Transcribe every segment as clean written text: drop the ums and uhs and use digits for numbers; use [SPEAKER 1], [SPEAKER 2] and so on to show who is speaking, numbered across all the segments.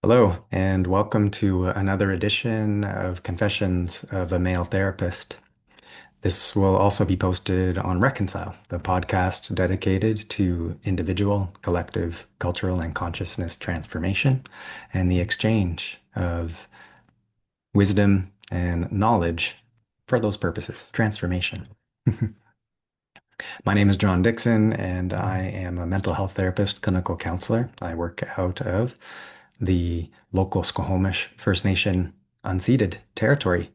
[SPEAKER 1] Hello, and welcome to another edition of Confessions of a Male Therapist. This will also be posted on Reconcile, the podcast dedicated to individual, collective, cultural, and consciousness transformation and the exchange of wisdom and knowledge for those purposes, transformation. My name is John Dixon, and I am a mental health therapist, clinical counselor. I work out of the local Squamish First Nation unceded territory,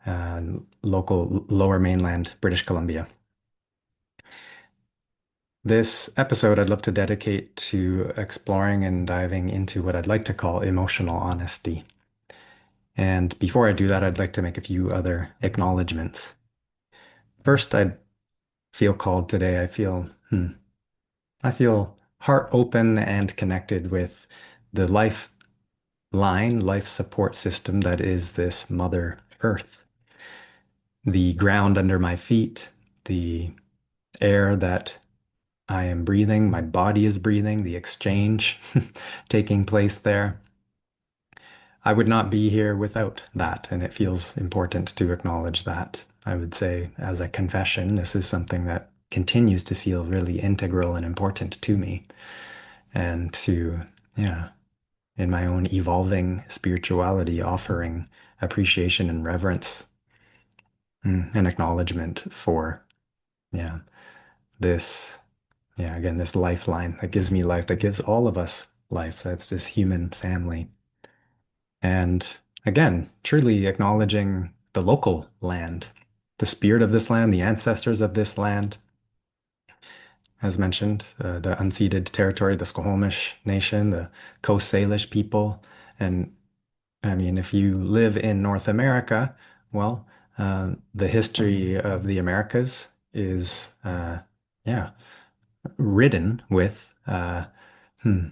[SPEAKER 1] uh, local lower mainland British Columbia. This episode I'd love to dedicate to exploring and diving into what I'd like to call emotional honesty. And before I do that, I'd like to make a few other acknowledgements. First, I feel called today. I feel heart open and connected with the life support system that is this Mother Earth. The ground under my feet, the air that I am breathing, my body is breathing, the exchange taking place there. I would not be here without that, and it feels important to acknowledge that. I would say, as a confession, this is something that continues to feel really integral and important to me, and to, yeah, in my own evolving spirituality, offering appreciation and reverence and acknowledgement for, yeah, this, yeah, again, this lifeline that gives me life, that gives all of us life. That's this human family. And again, truly acknowledging the local land, the spirit of this land, the ancestors of this land. As mentioned, the unceded territory, the Squamish Nation, the Coast Salish people. And I mean, if you live in North America, well, the history of the Americas is, yeah, ridden with hmm,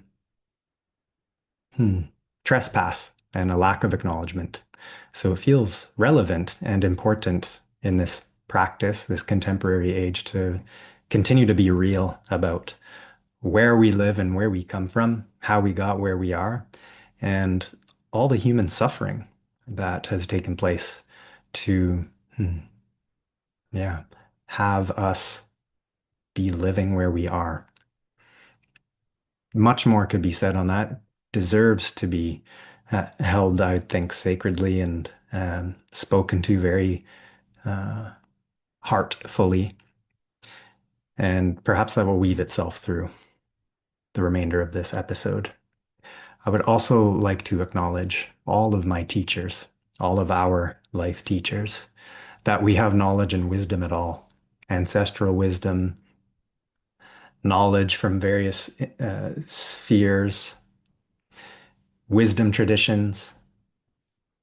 [SPEAKER 1] hmm, trespass and a lack of acknowledgement. So it feels relevant and important in this practice, this contemporary age, to continue to be real about where we live and where we come from, how we got where we are, and all the human suffering that has taken place to, yeah, have us be living where we are. Much more could be said on that. Deserves to be held, I think, sacredly and spoken to very uh, heartfully. And perhaps that will weave itself through the remainder of this episode. I would also like to acknowledge all of my teachers, all of our life teachers, that we have knowledge and wisdom at all, ancestral wisdom, knowledge from various spheres, wisdom traditions.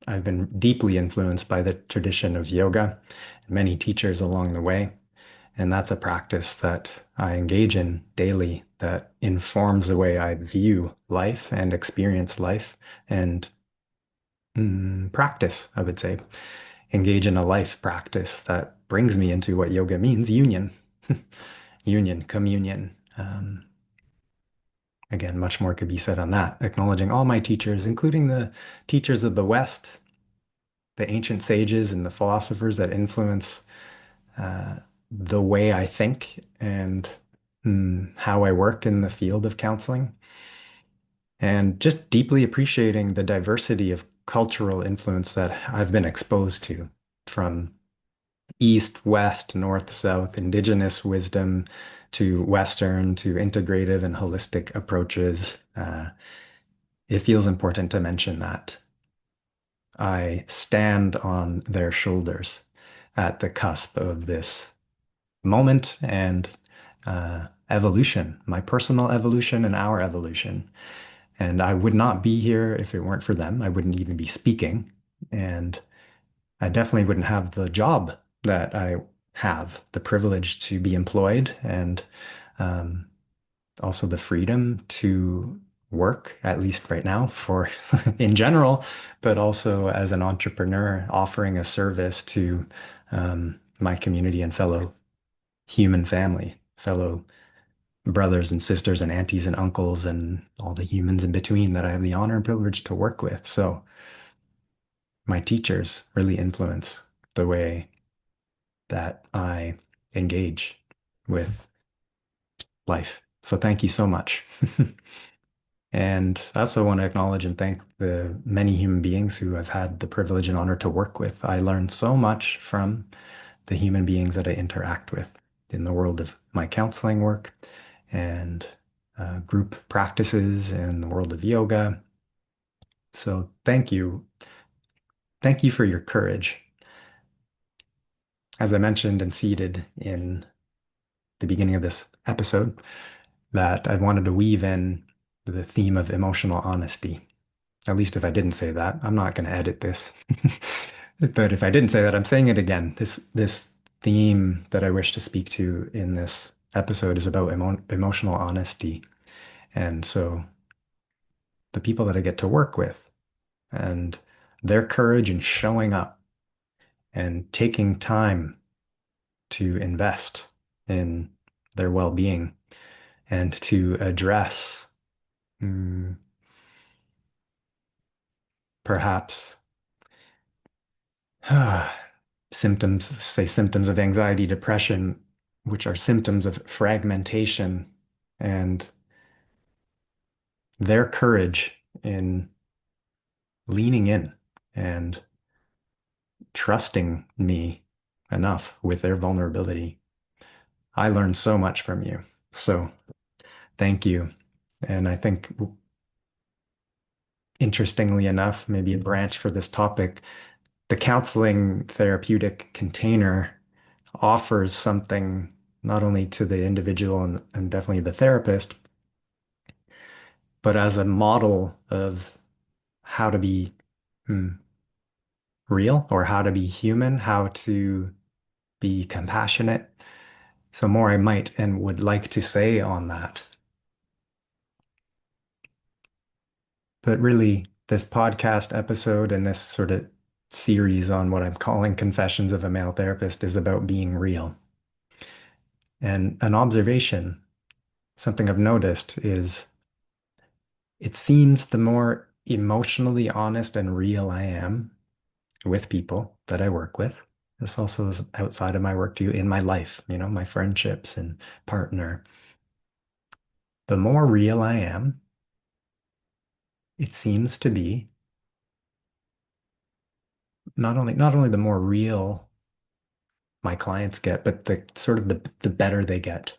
[SPEAKER 1] I've been deeply influenced by the tradition of yoga, many teachers along the way. And that's a practice that I engage in daily that informs the way I view life and experience life and practice, I would say. Engage in a life practice that brings me into what yoga means, union, union, communion. Again, much more could be said on that, acknowledging all my teachers, including the teachers of the West, the ancient sages and the philosophers that influence uh, the way I think and how I work in the field of counseling, and just deeply appreciating the diversity of cultural influence that I've been exposed to from East, West, North, South, indigenous wisdom to Western to integrative and holistic approaches. It feels important to mention that I stand on their shoulders at the cusp of this moment and evolution, my personal evolution and our evolution. And I would not be here if it weren't for them. I wouldn't even be speaking. And I definitely wouldn't have the job that I have, the privilege to be employed and um, also the freedom to work, at least right now, for in general, but also as an entrepreneur offering a service to my community and fellow human family, fellow brothers and sisters and aunties and uncles and all the humans in between that I have the honor and privilege to work with. So my teachers really influence the way that I engage with life. So thank you so much. And I also want to acknowledge and thank the many human beings who I've had the privilege and honor to work with. I learned so much from the human beings that I interact with in the world of my counseling work and group practices in the world of yoga. So thank you. Thank you for your courage. As I mentioned and seeded in the beginning of this episode, that I wanted to weave in the theme of emotional honesty. At least if I didn't say that, I'm not going to edit this. But if I didn't say that, I'm saying it again. This theme that I wish to speak to in this episode is about emotional honesty. And so the people that I get to work with and their courage in showing up and taking time to invest in their well-being and to address mm, perhaps symptoms, say symptoms of anxiety, depression, which are symptoms of fragmentation, and their courage in leaning in and trusting me enough with their vulnerability. I learned so much from you. So thank you. And I think, interestingly enough, maybe a branch for this topic, the counseling therapeutic container offers something not only to the individual and definitely the therapist, but as a model of how to be hmm, real or how to be human, how to be compassionate. So more I might and would like to say on that. But really, this podcast episode and this sort of series on what I'm calling Confessions of a Male Therapist is about being real. And an observation, something I've noticed is it seems the more emotionally honest and real I am with people that I work with, this also is outside of my work too, in my life, my friendships and partner, the more real I am, it seems to be not only the more real my clients get, but the sort of the better they get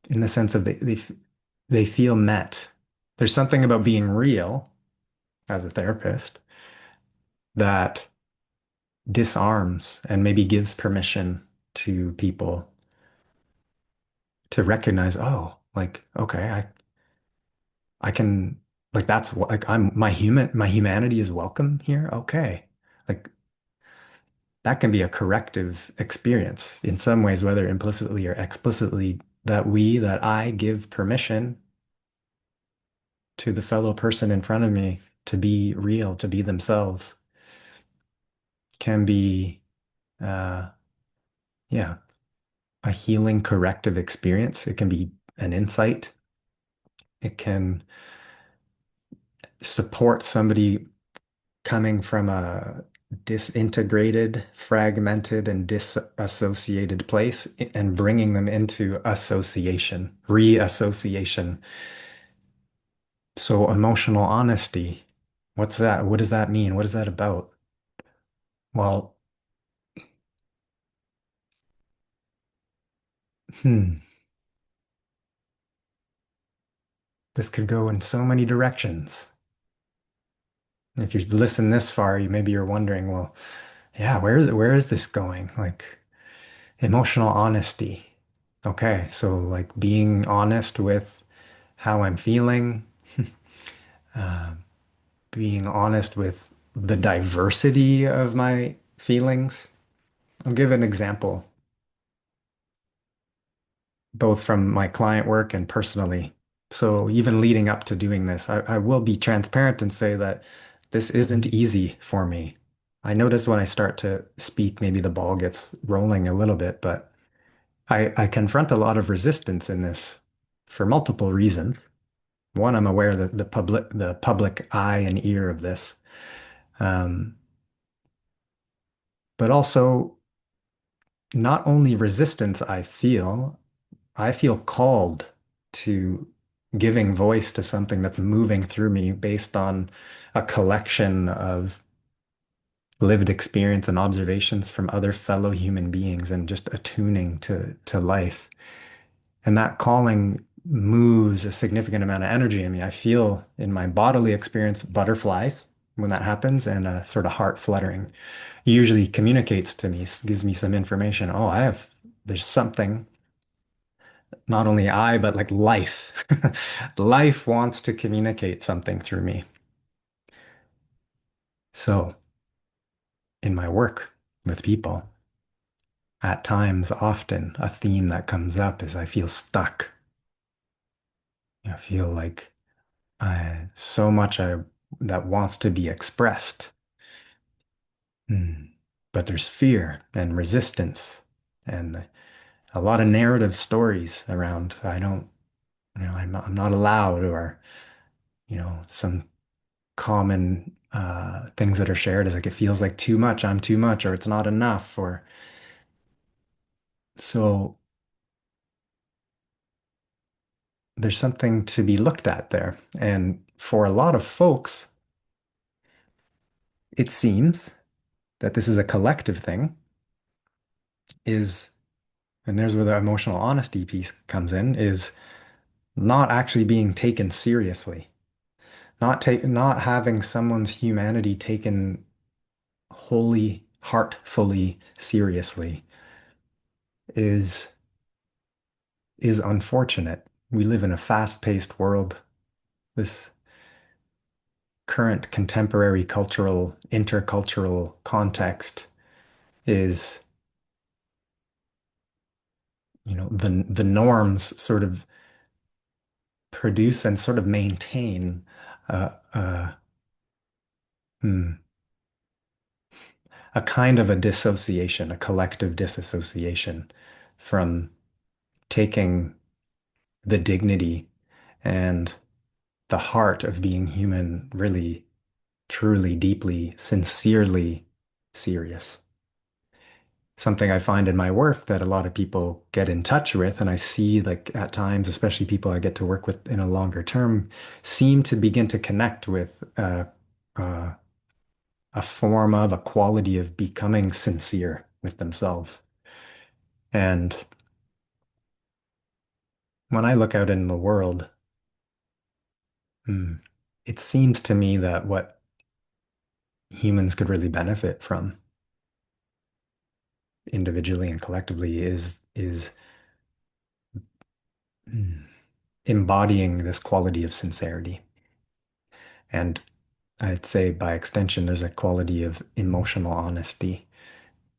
[SPEAKER 1] in the sense of they feel met. There's something about being real as a therapist that disarms and maybe gives permission to people to recognize, oh, like, okay, I can like that's what like my humanity is welcome here. Okay. Like that can be a corrective experience in some ways, whether implicitly or explicitly, that I give permission to the fellow person in front of me to be real, to be themselves, can be uh yeah, a healing corrective experience. It can be an insight. It can support somebody coming from a disintegrated, fragmented, and disassociated place and bringing them into association, reassociation. So emotional honesty, what's that? What does that mean? What is that about? Well, hmm, this could go in so many directions. And if you listen this far, maybe you're wondering, well, yeah, where is this going? Like emotional honesty. Okay, so like being honest with how I'm feeling, uh, being honest with the diversity of my feelings. I'll give an example, both from my client work and personally. So even leading up to doing this, I will be transparent and say that this isn't easy for me. I notice when I start to speak, maybe the ball gets rolling a little bit, but I confront a lot of resistance in this for multiple reasons. One, I'm aware that the public eye and ear of this, um, but also not only resistance I feel called to giving voice to something that's moving through me based on a collection of lived experience and observations from other fellow human beings and just attuning to life. And that calling moves a significant amount of energy in me. I feel in my bodily experience butterflies when that happens and a sort of heart fluttering. Usually communicates to me, gives me some information. Oh, there's something, not only I, but like life. Life wants to communicate something through me. So in my work with people, at times, often a theme that comes up is I feel stuck. I feel like so much that wants to be expressed. Hmm. But there's fear and resistance and a lot of narrative stories around I don't, I'm not allowed or, some common things that are shared is like it feels like too much, I'm too much, or it's not enough, or so there's something to be looked at there. And for a lot of folks, it seems that this is a collective thing, is, and there's where the emotional honesty piece comes in, is not actually being taken seriously, not having someone's humanity taken wholly, heartfully seriously is is unfortunate. We live in a fast-paced world. This current contemporary cultural, intercultural context is, the norms sort of produce and sort of maintain uh, uh, hmm, a kind of a dissociation, a collective disassociation from taking the dignity and the heart of being human really, truly, deeply, sincerely serious. Something I find in my work that a lot of people get in touch with, and I see like at times, especially people I get to work with in a longer term, seem to begin to connect with uh, a form of a quality of becoming sincere with themselves. And when I look out in the world, hmm, it seems to me that what humans could really benefit from individually and collectively is hmm, embodying this quality of sincerity. And I'd say by extension, there's a quality of emotional honesty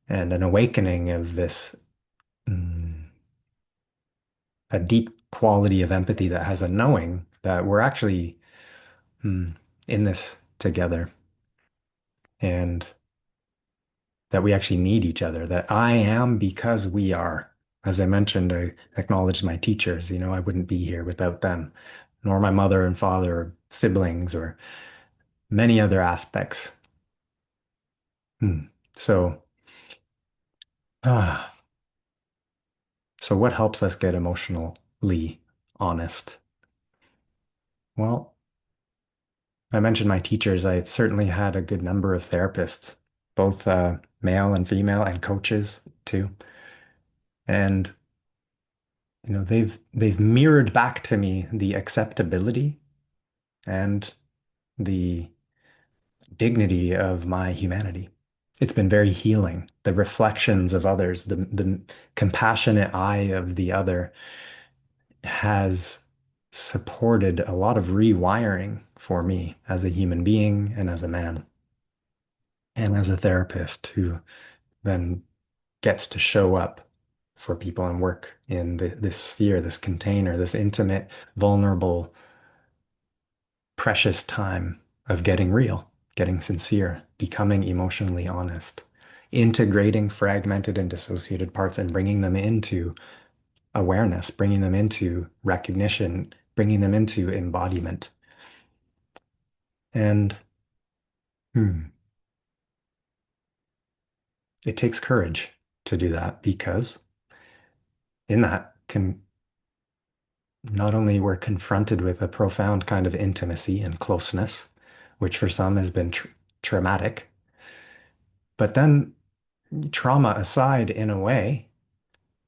[SPEAKER 1] and an awakening of this, mm, a deep quality of empathy that has a knowing that we're actually mm, in this together and that we actually need each other, that I am because we are. As I mentioned, I acknowledged my teachers. I wouldn't be here without them, nor my mother and father, or siblings, or many other aspects. Hmm. So, ah, so what helps us get emotionally honest? Well, I mentioned my teachers. I certainly had a good number of therapists, both male and female, and coaches too. And they've mirrored back to me the acceptability and the dignity of my humanity. It's been very healing. The reflections of others, the compassionate eye of the other has supported a lot of rewiring for me as a human being and as a man and as a therapist who then gets to show up for people and work in this sphere, this container, this intimate, vulnerable, precious time of getting real, getting sincere, becoming emotionally honest, integrating fragmented and dissociated parts and bringing them into awareness, bringing them into recognition, bringing them into embodiment. And hmm, it takes courage to do that because in that can not only we're confronted with a profound kind of intimacy and closeness, which for some has been traumatic, but then trauma aside, in a way,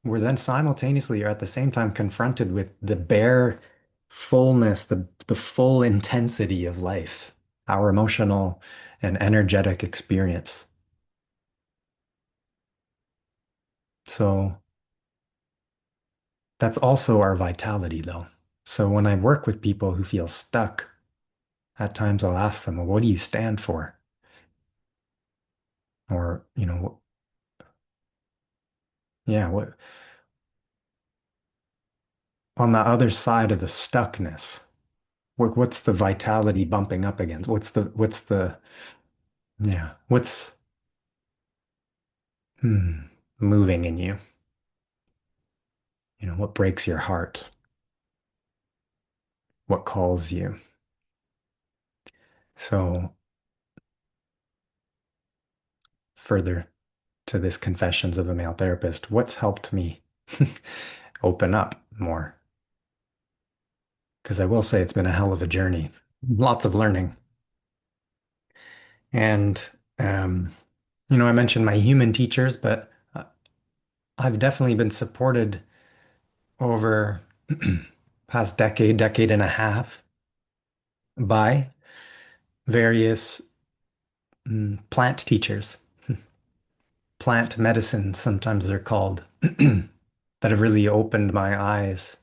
[SPEAKER 1] we're then simultaneously or at the same time confronted with the bare fullness, the full intensity of life, our emotional and energetic experience. So that's also our vitality, though. So when I work with people who feel stuck, at times I'll ask them, well, what do you stand for? Or, yeah, what on the other side of the stuckness, what's the vitality bumping up against? What's moving in you? What breaks your heart? What calls you? So further to this Confessions of a Male Therapist, what's helped me open up more? Because I will say it's been a hell of a journey. Lots of learning. And, um, I mentioned my human teachers, but I've definitely been supported over past decade, decade and a half by various plant teachers, plant medicine, sometimes they're called, that have really opened my eyes,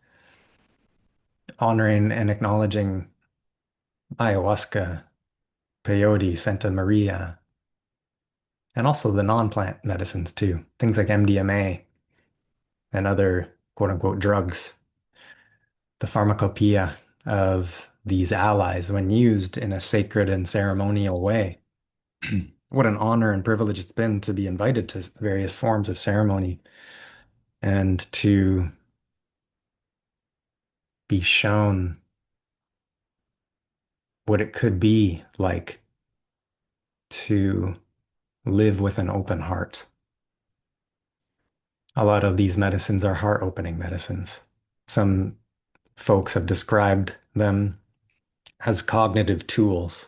[SPEAKER 1] honoring and acknowledging ayahuasca, peyote, Santa Maria, and also the non-plant medicines too, things like MDMA and other quote unquote drugs, the pharmacopoeia of these allies when used in a sacred and ceremonial way. What an honor and privilege it's been to be invited to various forms of ceremony and to be shown what it could be like to live with an open heart. A lot of these medicines are heart-opening medicines. Some folks have described them as cognitive tools.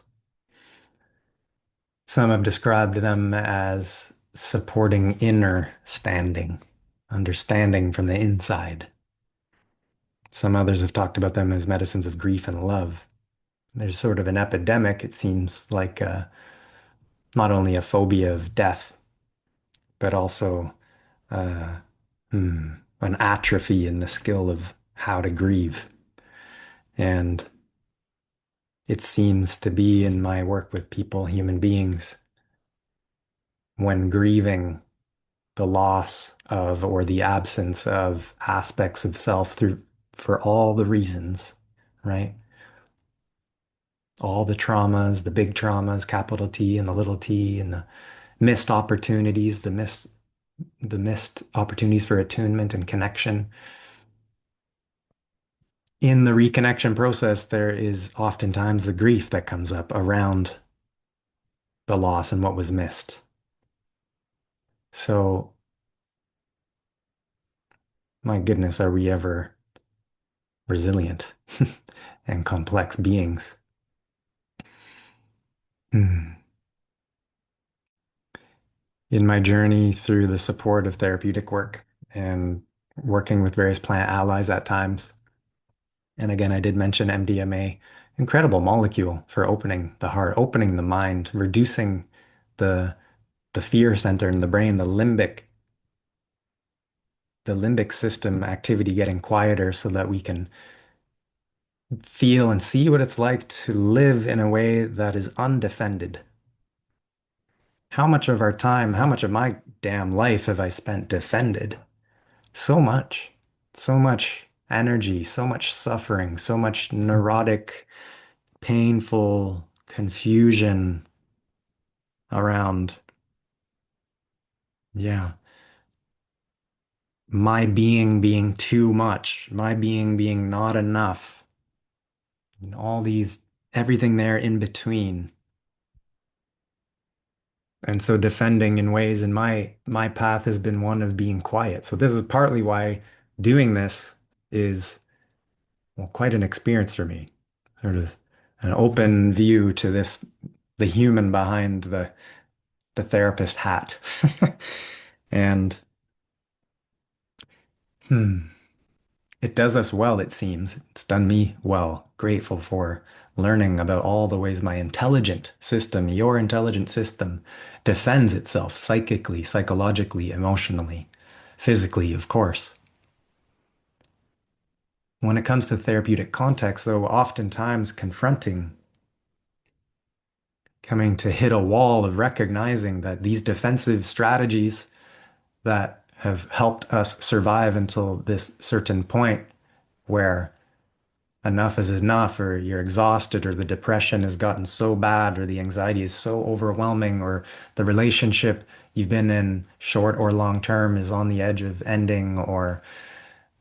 [SPEAKER 1] Some have described them as supporting inner standing, understanding from the inside. Some others have talked about them as medicines of grief and love. There's sort of an epidemic, it seems like not only a phobia of death, but also uh, an atrophy in the skill of how to grieve. And it seems to be in my work with people, human beings, when grieving the loss of or the absence of aspects of self through for all the reasons, right? All the traumas, the big traumas, capital T and the little t, and the missed opportunities, the missed opportunities for attunement and connection. In the reconnection process, there is oftentimes the grief that comes up around the loss and what was missed. So, my goodness, are we ever resilient and complex beings? Hmm. In my journey through the support of therapeutic work and working with various plant allies at times, and again, I did mention MDMA, incredible molecule for opening the heart, opening the mind, reducing the the fear center in the brain, the limbic system activity getting quieter so that we can feel and see what it's like to live in a way that is undefended. How much of our time, how much of my damn life have I spent defended? So much energy, so much suffering, so much neurotic, painful confusion around, yeah, my being too much, my being not enough, and all these, everything there in between. And so defending in ways, and my path has been one of being quiet. So this is partly why doing this is, well, quite an experience for me. Sort of an open view to this, the human behind the therapist hat. And hmm, it does us well, it seems. It's done me well. Grateful for learning about all the ways my intelligent system, your intelligent system, defends itself psychically, psychologically, emotionally, physically, of course. When it comes to therapeutic context, though, oftentimes confronting, coming to hit a wall of recognizing that these defensive strategies that have helped us survive until this certain point where enough is enough, or you're exhausted, or the depression has gotten so bad, or the anxiety is so overwhelming, or the relationship you've been in, short or long term, is on the edge of ending, or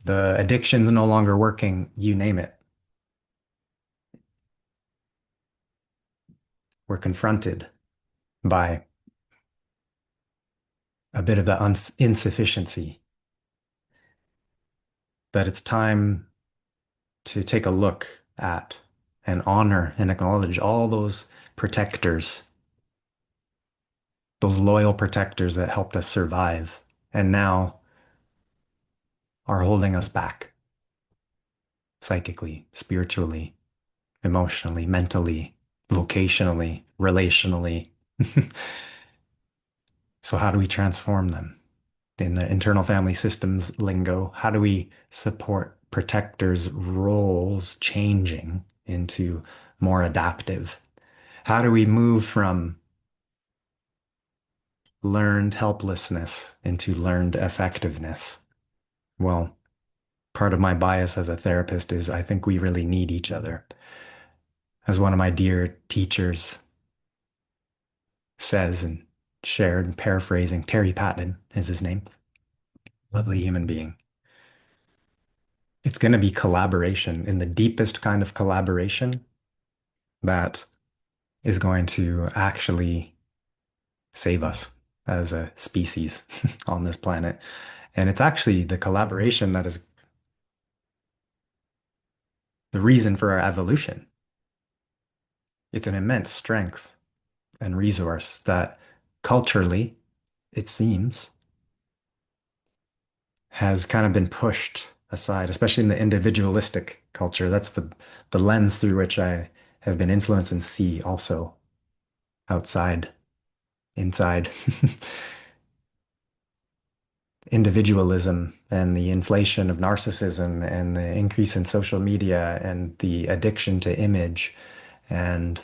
[SPEAKER 1] the addiction's no longer working, you name it. We're confronted by a bit of the insufficiency, that it's time to take a look at and honor and acknowledge all those protectors, those loyal protectors that helped us survive, and now are holding us back psychically, spiritually, emotionally, mentally, vocationally, relationally. So, how do we transform them? In the internal family systems lingo, how do we support protectors' roles changing into more adaptive? How do we move from learned helplessness into learned effectiveness? Well, part of my bias as a therapist is I think we really need each other. As one of my dear teachers says and shared, and paraphrasing, Terry Patton is his name, lovely human being. It's going to be collaboration in the deepest kind of collaboration that is going to actually save us as a species on this planet. And it's actually the collaboration that is the reason for our evolution. It's an immense strength and resource that culturally, it seems, has kind of been pushed aside, especially in the individualistic culture. That's the lens through which I have been influenced and see also outside, inside. Individualism and the inflation of narcissism and the increase in social media and the addiction to image and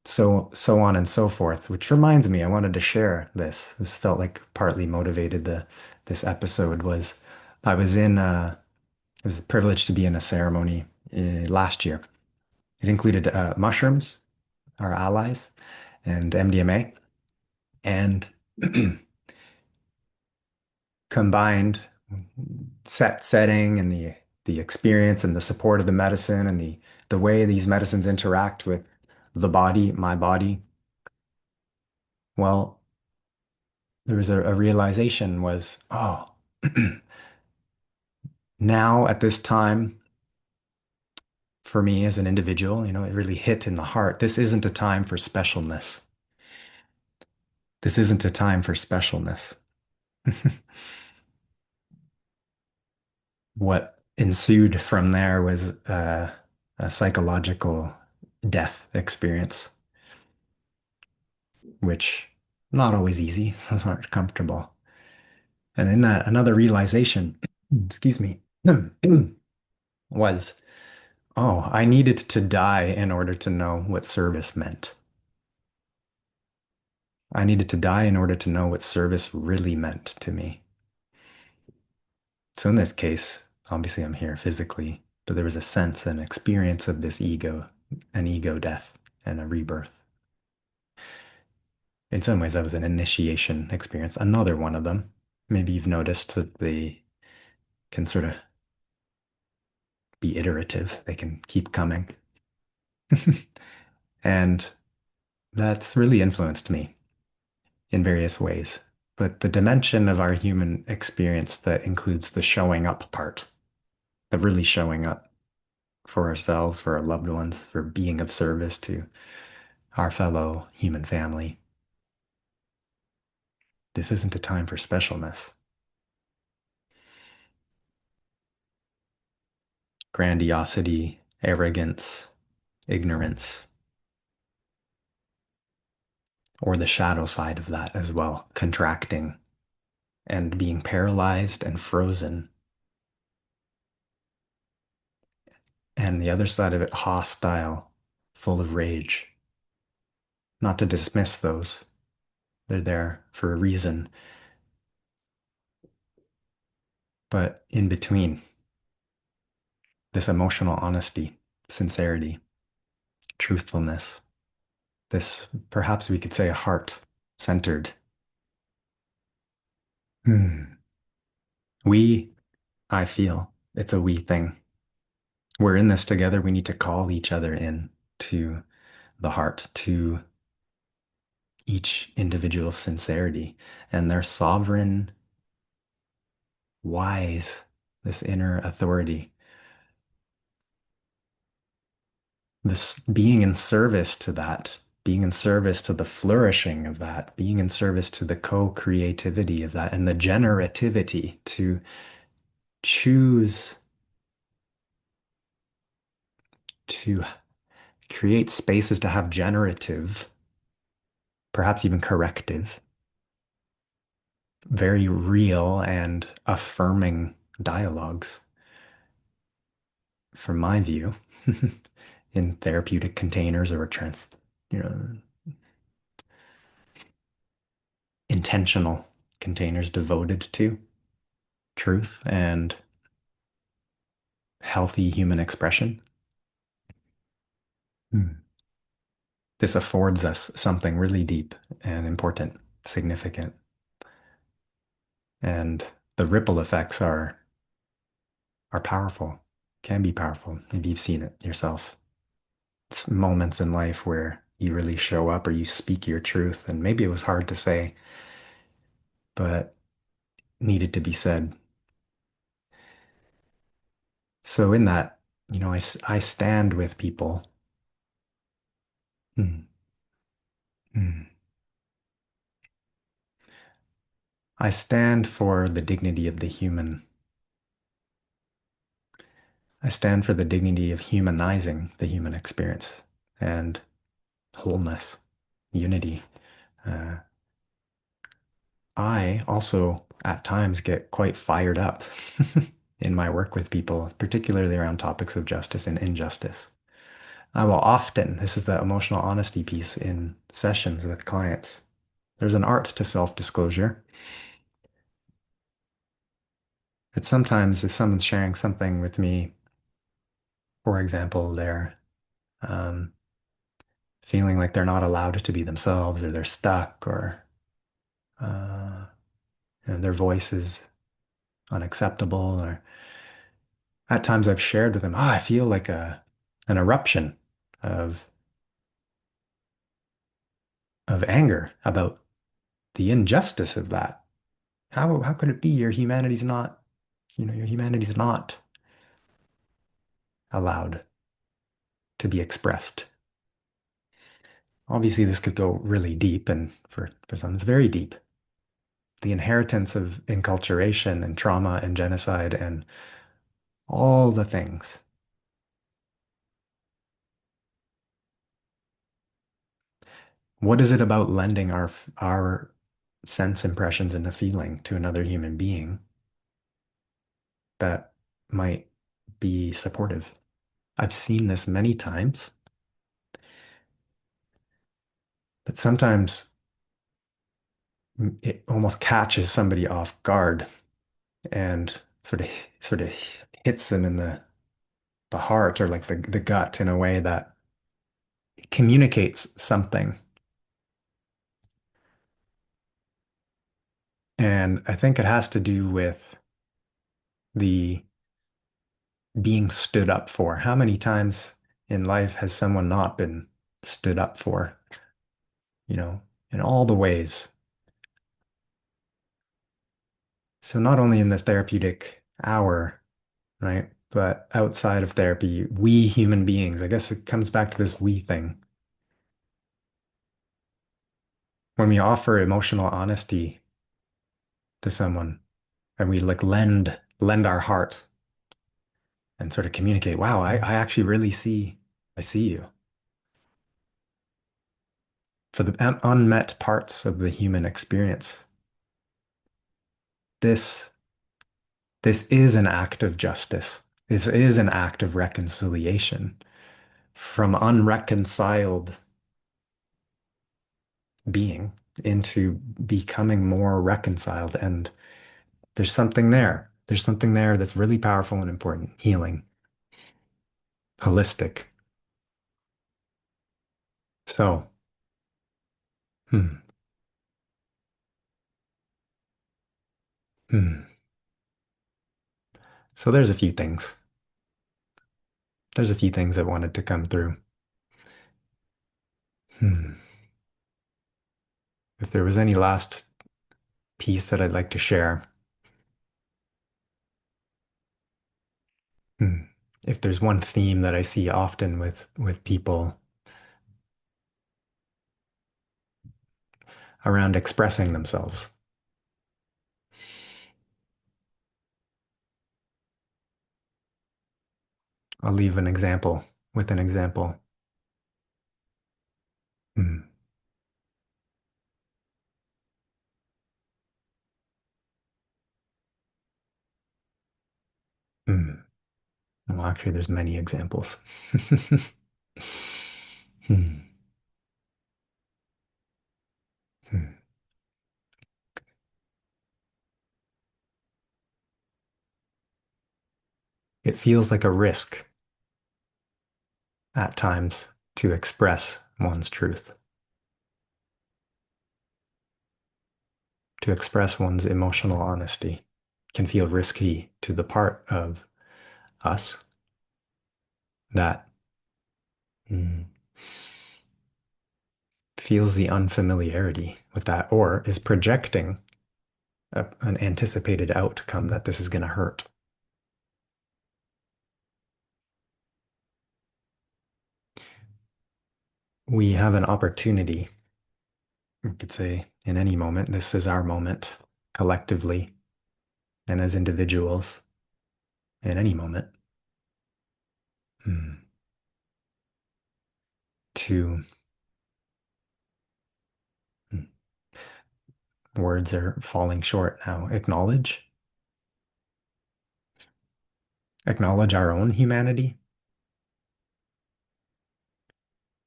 [SPEAKER 1] so on and so forth, which reminds me, I wanted to share this. This felt like partly motivated this episode was I was in it was a privilege to be in a ceremony last year. It included mushrooms, our allies, and MDMA, and combined setting and the experience and the support of the medicine and the way these medicines interact with the body, my body. Well, there was a realization was, oh, now at this time for me as an individual, it really hit in the heart. This isn't a time for specialness. This isn't a time for specialness. What ensued from there was a psychological death experience, which not always easy. Those aren't comfortable. And in that, another realization, excuse me, was, oh, I needed to die in order to know what service meant. I needed to die in order to know what service really meant to me. So in this case, obviously I'm here physically, but there was a sense and experience of this ego, an ego death and a rebirth. In some ways, that was an initiation experience, another one of them. Maybe you've noticed that they can sort of be iterative. They can keep coming. And that's really influenced me in various ways. But the dimension of our human experience that includes the showing up part, of really showing up for ourselves, for our loved ones, for being of service to our fellow human family. This isn't a time for specialness, grandiosity, arrogance, ignorance, or the shadow side of that as well, contracting and being paralyzed and frozen. And the other side of it, hostile, full of rage. Not to dismiss those, they're there for a reason, but in between, this emotional honesty, sincerity, truthfulness, this perhaps we could say heart centered. Hmm. We, I feel it's a we thing. We're in this together. We need to call each other in to the heart, to each individual's sincerity and their sovereign, wise, this inner authority, this being in service to that, being in service to the flourishing of that, being in service to the co-creativity of that, and the generativity to choose to create spaces to have generative, perhaps even corrective, very real and affirming dialogues, from my view, in therapeutic containers or you know, intentional containers devoted to truth and healthy human expression. Hmm. This affords us something really deep and important, significant. And the ripple effects are powerful, can be powerful. Maybe you've seen it yourself. It's moments in life where you really show up or you speak your truth, and maybe it was hard to say, but needed to be said. So in that, I stand with people. Hmm. Hmm. I stand for the dignity of the human. I stand for the dignity of humanizing the human experience and wholeness, unity. Uh, I also at times get quite fired up in my work with people, particularly around topics of justice and injustice. I will often, this is the emotional honesty piece in sessions with clients. There's an art to self-disclosure. It's sometimes if someone's sharing something with me, for example, they're um, feeling like they're not allowed to be themselves or they're stuck or uh, their voice is unacceptable or at times I've shared with them, oh, I feel like an eruption of anger about the injustice of that. How could it be your humanity's not allowed to be expressed? Obviously, this could go really deep, and for some, it's very deep. The inheritance of enculturation and trauma and genocide and all the things. What is it about lending our sense impressions and a feeling to another human being that might be supportive? I've seen this many times, but sometimes it almost catches somebody off guard and sort of hits them in the heart or like the gut in a way that communicates something. And I think it has to do with the being stood up for. How many times in life has someone not been stood up for, you know, in all the ways? So not only in the therapeutic hour, right, but outside of therapy, we human beings, I guess it comes back to this we thing. When we offer emotional honesty to someone and we like lend our heart and sort of communicate, wow, I actually really I see you. For the unmet parts of the human experience. This this is an act of justice. This is an act of reconciliation from unreconciled being into becoming more reconciled. And there's something there. There's something there that's really powerful and important. Healing, holistic. So, hmm, hmm. So there's a few things. There's a few things that wanted to come through. Hmm. If there was any last piece that I'd like to share, hmm. If there's one theme that I see often with people around expressing themselves, I'll leave an example with an example. Hmm. Hmm. Well, actually, there's many examples. Hmm. Hmm. It feels like a risk at times to express one's truth, to express one's emotional honesty can feel risky to the part of us that mm, feels the unfamiliarity with that or is projecting an anticipated outcome that this is going to hurt. We have an opportunity, we could say, in any moment, this is our moment collectively and as individuals in any moment mm, to mm, words are falling short now. Acknowledge our own humanity,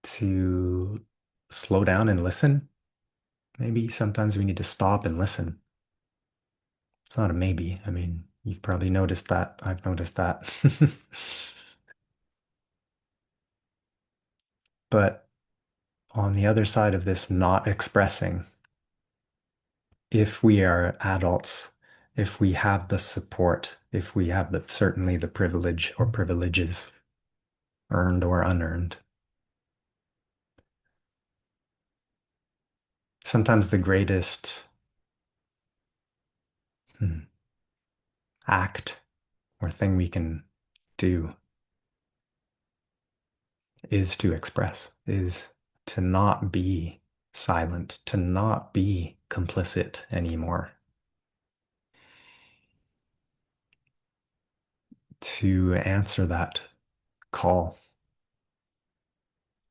[SPEAKER 1] to slow down and listen. Maybe sometimes we need to stop and listen. It's not a maybe. I mean, you've probably noticed that. I've noticed that. But on the other side of this not expressing, if we are adults, if we have the support, if we have the certainly the privilege or privileges, earned or unearned, sometimes the greatest hmm, act or thing we can do is to express, is to not be silent, to not be complicit anymore, to answer that call,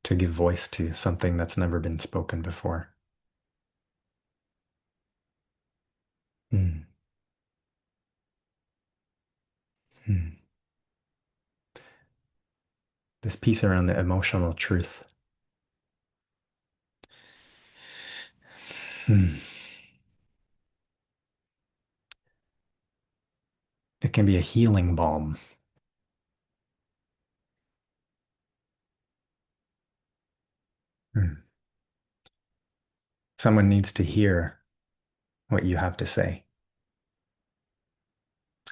[SPEAKER 1] to give voice to something that's never been spoken before. Hmm. Hmm. This piece around the emotional truth. Hmm. It can be a healing balm. Hmm. Someone needs to hear. what you have to say.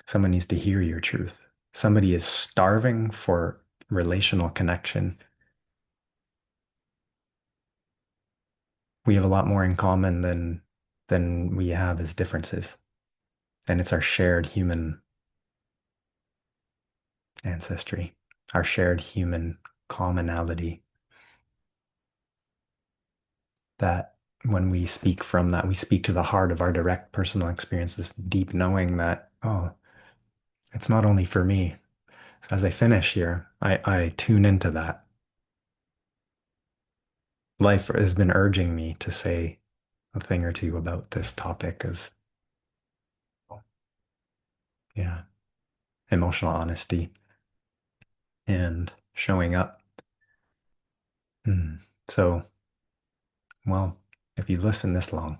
[SPEAKER 1] Someone needs to hear your truth. Somebody is starving for relational connection. We have a lot more in common than we have as differences. And it's our shared human ancestry, our shared human commonality that when we speak from that, we speak to the heart of our direct personal experience, this deep knowing that, oh, it's not only for me. So as I finish here, I tune into that. Life has been urging me to say a thing or two about this topic of, yeah, emotional honesty and showing up. Hmm. So, well, if you've listened this long,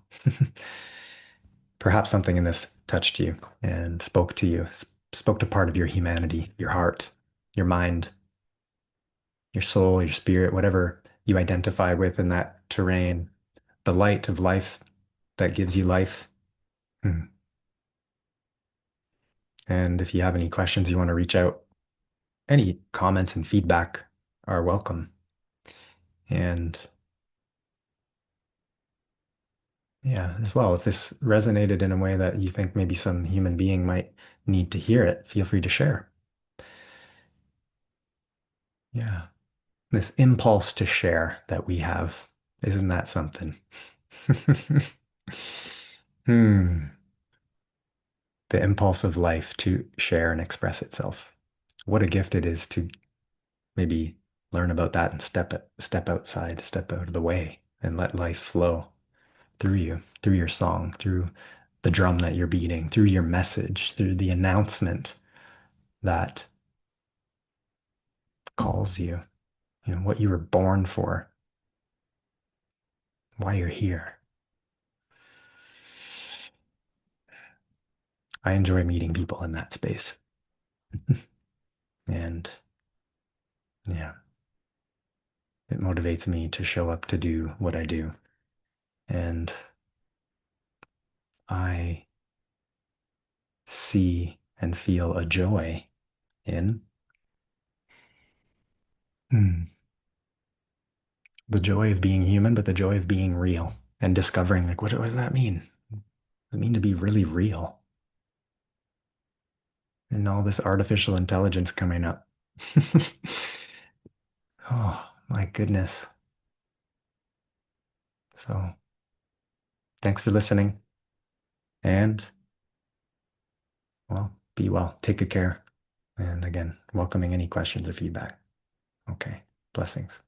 [SPEAKER 1] perhaps something in this touched you and spoke to you, spoke to part of your humanity, your heart, your mind, your soul, your spirit, whatever you identify with in that terrain, the light of life that gives you life. Hmm. And if you have any questions, you want to reach out, any comments and feedback are welcome. And yeah, as well, if this resonated in a way that you think maybe some human being might need to hear it, feel free to share. Yeah. This impulse to share that we have, isn't that something? Hmm. The impulse of life to share and express itself. What a gift it is to maybe learn about that and step outside, step out of the way and let life flow through you, through your song, through the drum that you're beating, through your message, through the announcement that calls you, what you were born for, why you're here. I enjoy meeting people in that space. And yeah, it motivates me to show up to do what I do. And I see and feel a joy in hmm, the joy of being human, but the joy of being real and discovering, like, what does that mean? What does it mean to be really real? And all this artificial intelligence coming up. Oh, my goodness. So, thanks for listening. And, well, be well. Take good care. And again, welcoming any questions or feedback. Okay. Blessings.